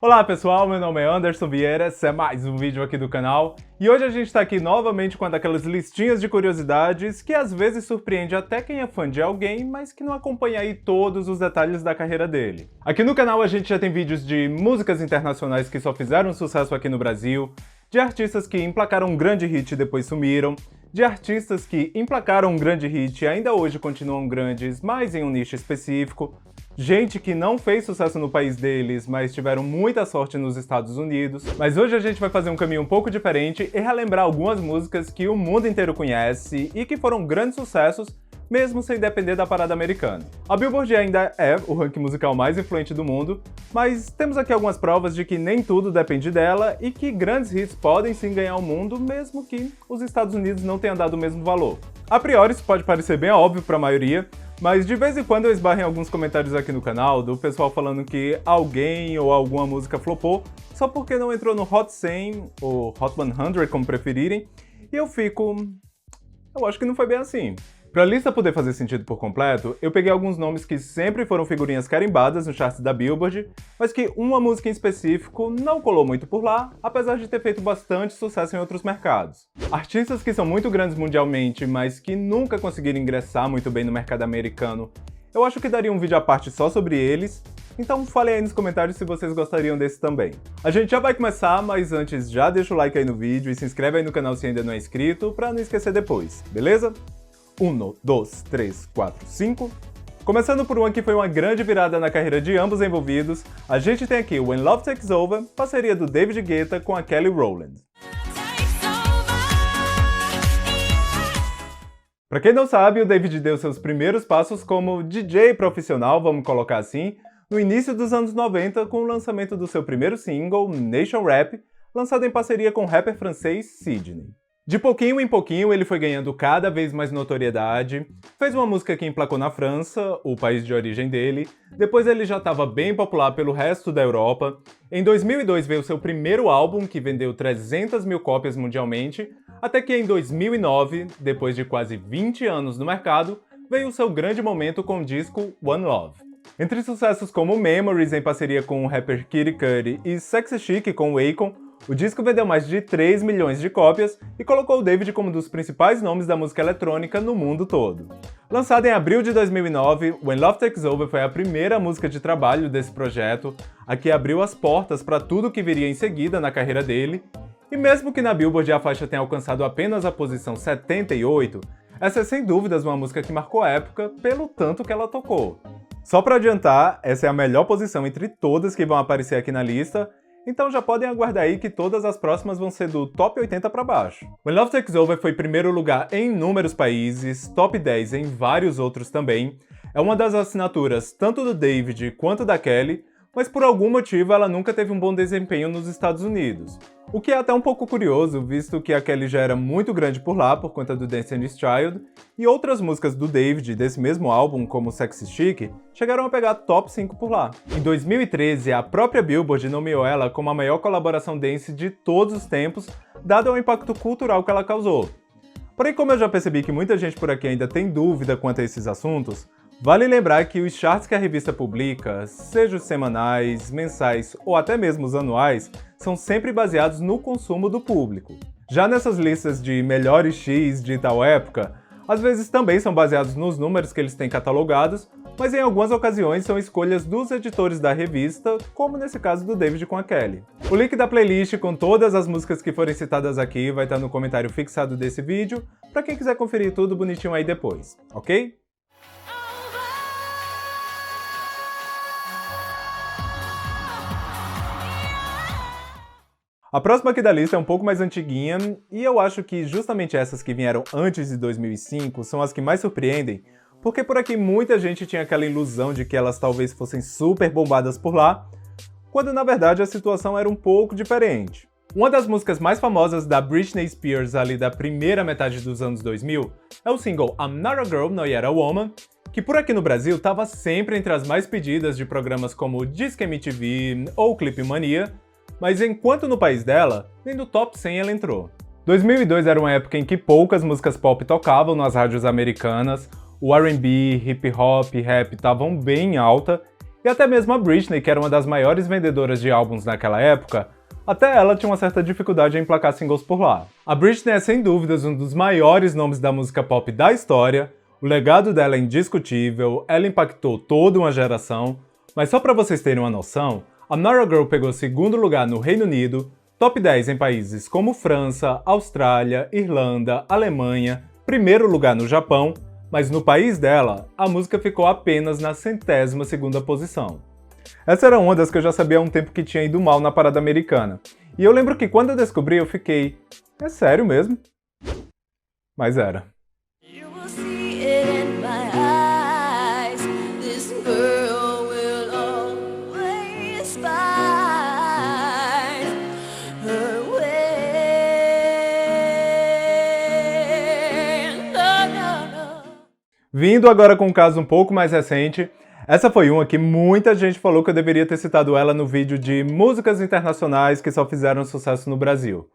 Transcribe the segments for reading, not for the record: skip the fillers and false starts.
Olá pessoal, meu nome é Anderson Vieira, esse é mais um vídeo aqui do canal e hoje a gente tá aqui novamente com uma daquelas listinhas de curiosidades que às vezes surpreende até quem é fã de alguém, mas que não acompanha aí todos os detalhes da carreira dele. Aqui no canal a gente já tem vídeos de músicas internacionais que só fizeram sucesso aqui no Brasil, de artistas que emplacaram um grande hit e depois sumiram, de artistas que emplacaram um grande hit e ainda hoje continuam grandes, mas em um nicho específico, gente que não fez sucesso no país deles, mas tiveram muita sorte nos Estados Unidos. Mas hoje a gente vai fazer um caminho um pouco diferente e relembrar algumas músicas que o mundo inteiro conhece e que foram grandes sucessos, mesmo sem depender da parada americana. A Billboard ainda é o ranking musical mais influente do mundo, mas temos aqui algumas provas de que nem tudo depende dela e que grandes hits podem sim ganhar o mundo, mesmo que os Estados Unidos não tenham dado o mesmo valor. A priori isso pode parecer bem óbvio para a maioria, mas de vez em quando eu esbarro em alguns comentários aqui no canal do pessoal falando que alguém ou alguma música flopou só porque não entrou no Hot 100 ou Hot 100, como preferirem, e eu acho que não foi bem assim. Para a lista poder fazer sentido por completo, eu peguei alguns nomes que sempre foram figurinhas carimbadas no charts da Billboard, mas que uma música em específico não colou muito por lá, apesar de ter feito bastante sucesso em outros mercados. Artistas que são muito grandes mundialmente, mas que nunca conseguiram ingressar muito bem no mercado americano, eu acho que daria um vídeo à parte só sobre eles, então falem aí nos comentários se vocês gostariam desse também. A gente já vai começar, mas antes já deixa o like aí no vídeo e se inscreve aí no canal se ainda não é inscrito, pra não esquecer depois, beleza? 1, 2, 3, 4, 5. Começando por uma que foi uma grande virada na carreira de ambos envolvidos, a gente tem aqui When Love Takes Over, parceria do David Guetta com a Kelly Rowland. Pra quem não sabe, o David deu seus primeiros passos como DJ profissional, vamos colocar assim, no início dos anos 90 com o lançamento do seu primeiro single, Nation Rap, lançado em parceria com o rapper francês Sidney. De pouquinho em pouquinho ele foi ganhando cada vez mais notoriedade, fez uma música que emplacou na França, o país de origem dele, depois ele já estava bem popular pelo resto da Europa, em 2002 veio seu primeiro álbum que vendeu 300 mil cópias mundialmente, até que em 2009, depois de quase 20 anos no mercado, veio o seu grande momento com o disco One Love. Entre sucessos como Memories em parceria com o rapper Kid Cudi e Sexy Chic com o Akon, o disco vendeu mais de 3 milhões de cópias e colocou o David como um dos principais nomes da música eletrônica no mundo todo. Lançado em abril de 2009, When Love Takes Over foi a primeira música de trabalho desse projeto, a que abriu as portas para tudo que viria em seguida na carreira dele, e mesmo que na Billboard a faixa tenha alcançado apenas a posição 78, essa é sem dúvidas uma música que marcou a época pelo tanto que ela tocou. Só para adiantar, essa é a melhor posição entre todas que vão aparecer aqui na lista, então já podem aguardar aí que todas as próximas vão ser do top 80 para baixo. When Love Takes Over foi primeiro lugar em inúmeros países, top 10 em vários outros também, é uma das assinaturas tanto do David quanto da Kelly, mas por algum motivo ela nunca teve um bom desempenho nos Estados Unidos. O que é até um pouco curioso, visto que a Kelly já era muito grande por lá por conta do Destiny's Child, e outras músicas do David desse mesmo álbum, como Sexy Chic, chegaram a pegar top 5 por lá. Em 2013, a própria Billboard nomeou ela como a maior colaboração dance de todos os tempos, dado ao impacto cultural que ela causou. Porém, como eu já percebi que muita gente por aqui ainda tem dúvida quanto a esses assuntos, vale lembrar que os charts que a revista publica, seja os semanais, mensais ou até mesmo os anuais, são sempre baseados no consumo do público. Já nessas listas de melhores X de tal época, às vezes também são baseados nos números que eles têm catalogados, mas em algumas ocasiões são escolhas dos editores da revista, como nesse caso do David com a Kelly. O link da playlist com todas as músicas que forem citadas aqui vai estar no comentário fixado desse vídeo, para quem quiser conferir tudo bonitinho aí depois, ok? A próxima aqui da lista é um pouco mais antiguinha, e eu acho que justamente essas que vieram antes de 2005 são as que mais surpreendem, porque por aqui muita gente tinha aquela ilusão de que elas talvez fossem super bombadas por lá, quando na verdade a situação era um pouco diferente. Uma das músicas mais famosas da Britney Spears ali da primeira metade dos anos 2000 é o single I'm Not a Girl, Not Yet a Woman, que por aqui no Brasil estava sempre entre as mais pedidas de programas como Disque MTV ou Clipe Mania, mas enquanto no país dela, nem no top 100 ela entrou. 2002 era uma época em que poucas músicas pop tocavam nas rádios americanas, o R&B, hip hop, rap estavam bem em alta, E até mesmo a Britney, que era uma das maiores vendedoras de álbuns naquela época, até ela tinha uma certa dificuldade em emplacar singles por lá. A Britney é sem dúvidas um dos maiores nomes da música pop da história, o legado dela é indiscutível, ela impactou toda uma geração, mas só pra vocês terem uma noção, a Nora Girl pegou segundo lugar no Reino Unido, top 10 em países como França, Austrália, Irlanda, Alemanha, primeiro lugar no Japão, mas no país dela, a música ficou apenas na 102ª posição. Essa era uma das que eu já sabia há um tempo que tinha ido mal na parada americana. E eu lembro que quando eu descobri eu fiquei, é sério mesmo? Mas era. Vindo agora com um caso um pouco mais recente, essa foi uma que muita gente falou que eu deveria ter citado ela no vídeo de músicas internacionais que só fizeram sucesso no Brasil.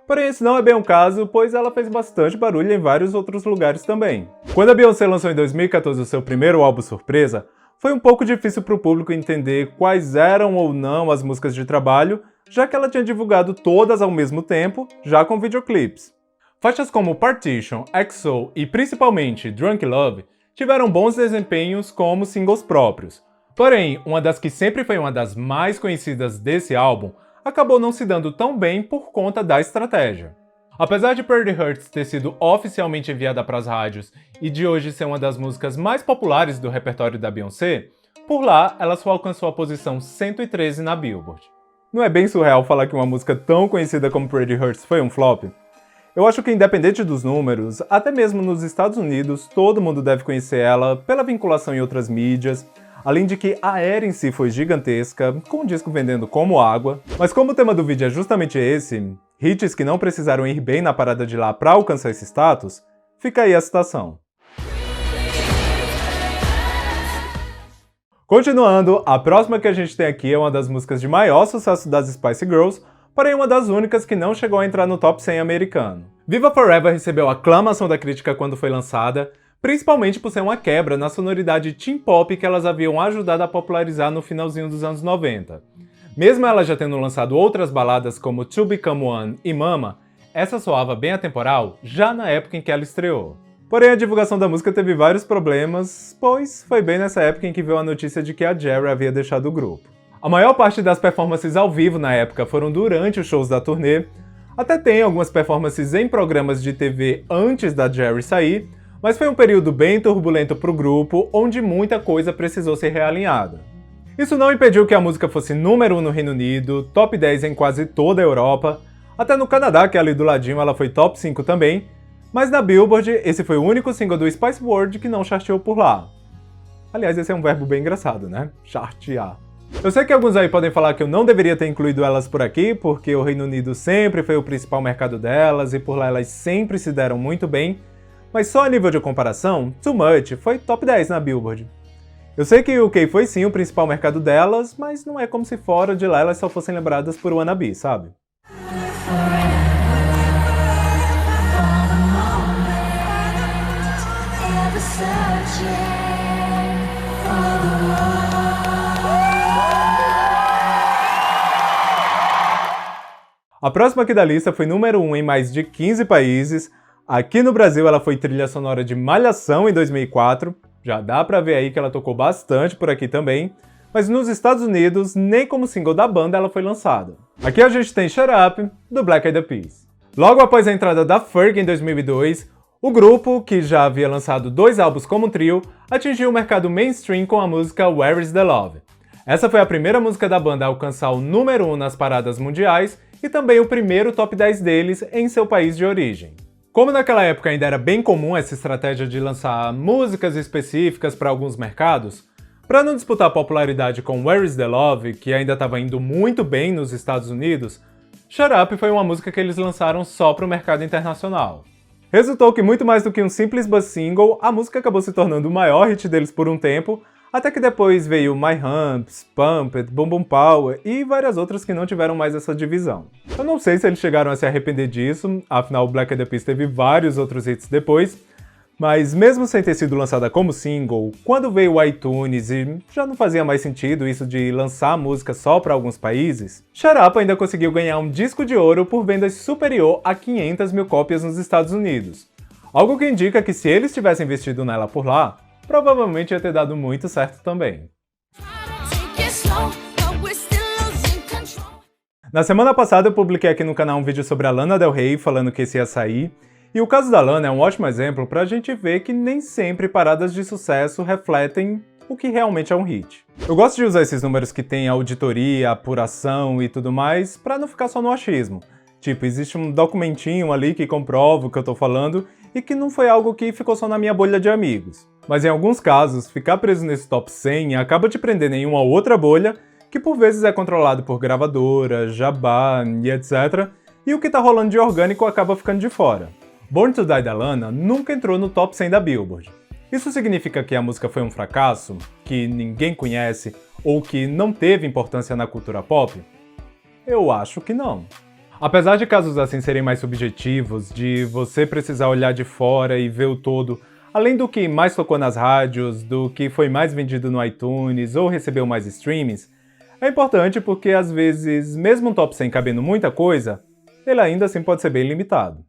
Porém, esse não é bem um caso, pois ela fez bastante barulho em vários outros lugares também. Quando a Beyoncé lançou em 2014 o seu primeiro álbum surpresa, foi um pouco difícil para o público entender quais eram ou não as músicas de trabalho, já que ela tinha divulgado todas ao mesmo tempo, já com videoclipes. Faixas como Partition, XO e principalmente Drunk Love tiveram bons desempenhos como singles próprios. Porém, uma das que sempre foi uma das mais conhecidas desse álbum acabou não se dando tão bem por conta da estratégia. Apesar de Pretty Hurts ter sido oficialmente enviada para as rádios e de hoje ser uma das músicas mais populares do repertório da Beyoncé, por lá ela só alcançou a posição 113 na Billboard. Não é bem surreal falar que uma música tão conhecida como Pretty Hurts foi um flop? Eu acho que independente dos números, até mesmo nos Estados Unidos, todo mundo deve conhecer ela pela vinculação em outras mídias, além de que a era em si foi gigantesca, com o disco vendendo como água. Mas como o tema do vídeo é justamente esse, hits que não precisaram ir bem na parada de lá para alcançar esse status, fica aí a citação. Continuando, a próxima que a gente tem aqui é uma das músicas de maior sucesso das Spice Girls, porém uma das únicas que não chegou a entrar no top 100 americano. Viva Forever recebeu aclamação da crítica quando foi lançada, principalmente por ser uma quebra na sonoridade teen pop que elas haviam ajudado a popularizar no finalzinho dos anos 90. Mesmo ela já tendo lançado outras baladas como To Become One e Mama, essa soava bem atemporal já na época em que ela estreou. Porém, a divulgação da música teve vários problemas, pois foi bem nessa época em que veio a notícia de que a Jerry havia deixado o grupo. A maior parte das performances ao vivo na época foram durante os shows da turnê, até tem algumas performances em programas de TV antes da Jerry sair, mas foi um período bem turbulento para o grupo, onde muita coisa precisou ser realinhada. Isso não impediu que a música fosse número 1 no Reino Unido, top 10 em quase toda a Europa, até no Canadá, que é ali do ladinho, ela foi top 5 também, mas na Billboard, esse foi o único single do Spice World que não charteou por lá. Aliás, esse é um verbo bem engraçado, né? Chartear. Eu sei que alguns aí podem falar que eu não deveria ter incluído elas por aqui, porque o Reino Unido sempre foi o principal mercado delas e por lá elas sempre se deram muito bem, mas só a nível de comparação, Too Much foi top 10 na Billboard. Eu sei que o UK foi sim o principal mercado delas, mas não é como se fora de lá elas só fossem lembradas por Wannabe, sabe? A próxima aqui da lista foi número 1 em mais de 15 países. Aqui no Brasil ela foi trilha sonora de Malhação em 2004, já dá pra ver aí que ela tocou bastante por aqui também, mas nos Estados Unidos nem como single da banda ela foi lançada. Aqui a gente tem Shut Up, do Black Eyed Peas. Logo após a entrada da Ferg em 2002, o grupo, que já havia lançado 2 álbuns como trio, atingiu o mercado mainstream com a música Where Is The Love. Essa foi a primeira música da banda a alcançar o número 1 nas paradas mundiais e também o primeiro top 10 deles em seu país de origem. Como naquela época ainda era bem comum essa estratégia de lançar músicas específicas para alguns mercados, para não disputar popularidade com Where Is The Love, que ainda estava indo muito bem nos Estados Unidos, Shut Up foi uma música que eles lançaram só para o mercado internacional. Resultou que muito mais do que um simples buzz single, a música acabou se tornando o maior hit deles por um tempo, até que depois veio My Humps, Pump It, Boom Boom Power e várias outras que não tiveram mais essa divisão. Eu não sei se eles chegaram a se arrepender disso, afinal o Black Eyed Peas teve vários outros hits depois, Mas mesmo sem ter sido lançada como single, quando veio o iTunes e já não fazia mais sentido isso de lançar música só para alguns países, Shut Up ainda conseguiu ganhar um disco de ouro por vendas superior a 500 mil cópias nos Estados Unidos. Algo que indica que se eles tivessem investido nela por lá, provavelmente ia ter dado muito certo também. Na semana passada eu publiquei aqui no canal um vídeo sobre a Lana Del Rey falando que esse ia sair, e o caso da Lana é um ótimo exemplo pra gente ver que nem sempre paradas de sucesso refletem o que realmente é um hit. Eu gosto de usar esses números que tem auditoria, apuração e tudo mais pra não ficar só no achismo. Tipo, existe um documentinho ali que comprova o que eu tô falando e que não foi algo que ficou só na minha bolha de amigos. Mas em alguns casos, ficar preso nesse top 100 acaba te prendendo em uma outra bolha que por vezes é controlado por gravadora, jabá e etc. E o que tá rolando de orgânico acaba ficando de fora. Born to Die da Lana nunca entrou no top 100 da Billboard. Isso significa que a música foi um fracasso? Que ninguém conhece? Ou que não teve importância na cultura pop? Eu acho que não. Apesar de casos assim serem mais subjetivos, de você precisar olhar de fora e ver o todo, além do que mais tocou nas rádios, do que foi mais vendido no iTunes ou recebeu mais streamings, é importante porque às vezes, mesmo um top 100 cabendo muita coisa, ele ainda assim pode ser bem limitado.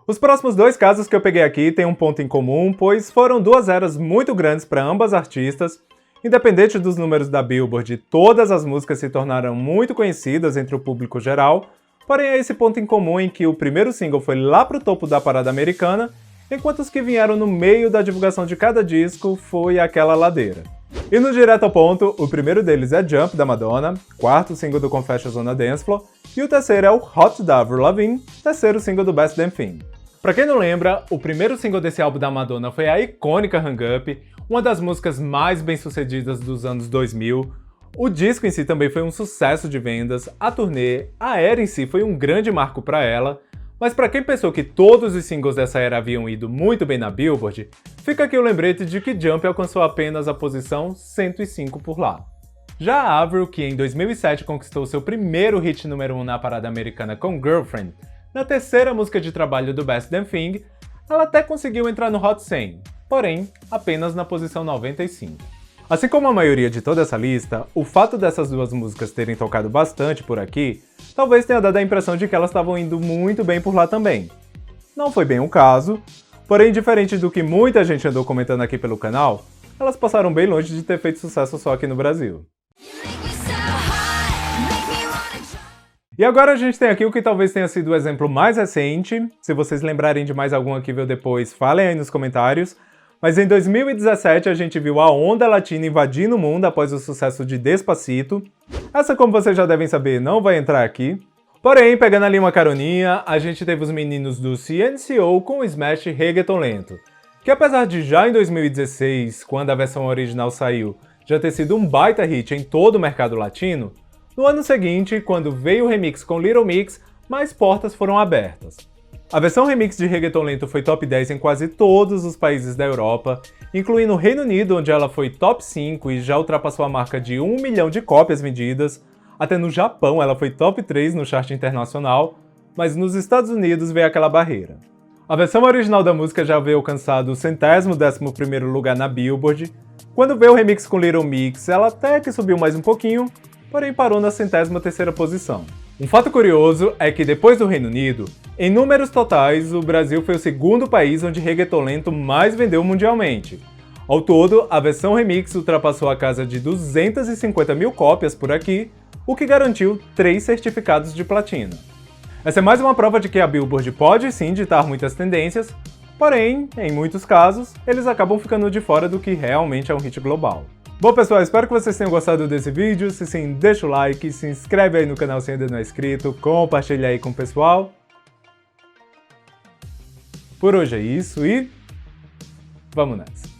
Os próximos dois casos que eu peguei aqui têm um ponto em comum, pois foram duas eras muito grandes para ambas artistas. Independente dos números da Billboard, todas as músicas se tornaram muito conhecidas entre o público geral, porém é esse ponto em comum em que o primeiro single foi lá pro topo da parada americana, enquanto os que vieram no meio da divulgação de cada disco foi aquela ladeira. E no direto ao ponto, o primeiro deles é Jump, da Madonna, quarto single do Confessions on a Dance Floor, e o terceiro é o Hot, da Avril Lavigne, terceiro single do Best Damn Thing. Pra quem não lembra, o primeiro single desse álbum da Madonna foi a icônica Hang Up, uma das músicas mais bem-sucedidas dos anos 2000. O disco em si também foi um sucesso de vendas, a turnê, a era em si foi um grande marco pra ela, mas pra quem pensou que todos os singles dessa era haviam ido muito bem na Billboard, fica aqui o lembrete de que Jump alcançou apenas a posição 105 por lá. Já a Avril, que em 2007 conquistou seu primeiro hit número 1 na parada americana com Girlfriend, na terceira música de trabalho do Best Damn Thing, ela até conseguiu entrar no Hot 100, porém apenas na posição 95. Assim como a maioria de toda essa lista, o fato dessas duas músicas terem tocado bastante por aqui, talvez tenha dado a impressão de que elas estavam indo muito bem por lá também. Não foi bem o caso, porém diferente do que muita gente andou comentando aqui pelo canal, elas passaram bem longe de ter feito sucesso só aqui no Brasil. E agora a gente tem aqui o que talvez tenha sido o exemplo mais recente. Se vocês lembrarem de mais algum aqui veio depois, falem aí nos comentários. Mas em 2017 a gente viu a onda latina invadindo o mundo após o sucesso de Despacito. Essa, como vocês já devem saber, não vai entrar aqui. Porém, pegando ali uma caroninha, a gente teve os meninos do CNCO com o smash Reggaeton Lento, que apesar de já em 2016, quando a versão original saiu, já ter sido um baita hit em todo o mercado latino, no ano seguinte, quando veio o remix com Little Mix, mais portas foram abertas. A versão remix de Reggaeton Lento foi top 10 em quase todos os países da Europa, incluindo o Reino Unido, onde ela foi top 5 e já ultrapassou a marca de 1 milhão de cópias vendidas. Até no Japão ela foi top 3 no chart internacional, mas nos Estados Unidos veio aquela barreira. A versão original da música já veio alcançado o 111º lugar na Billboard. Quando veio o remix com Little Mix, ela até que subiu mais um pouquinho, porém parou na 113ª posição. Um fato curioso é que depois do Reino Unido, em números totais, o Brasil foi o segundo país onde Reggaeton Lento mais vendeu mundialmente. Ao todo, a versão remix ultrapassou a casa de 250 mil cópias por aqui, o que garantiu 3 certificados de platina. Essa é mais uma prova de que a Billboard pode sim ditar muitas tendências, porém, em muitos casos, eles acabam ficando de fora do que realmente é um hit global. Bom pessoal, espero que vocês tenham gostado desse vídeo. Se sim, deixa o like, se inscreve aí no canal se ainda não é inscrito, compartilha aí com o pessoal. Por hoje é isso e vamos nessa!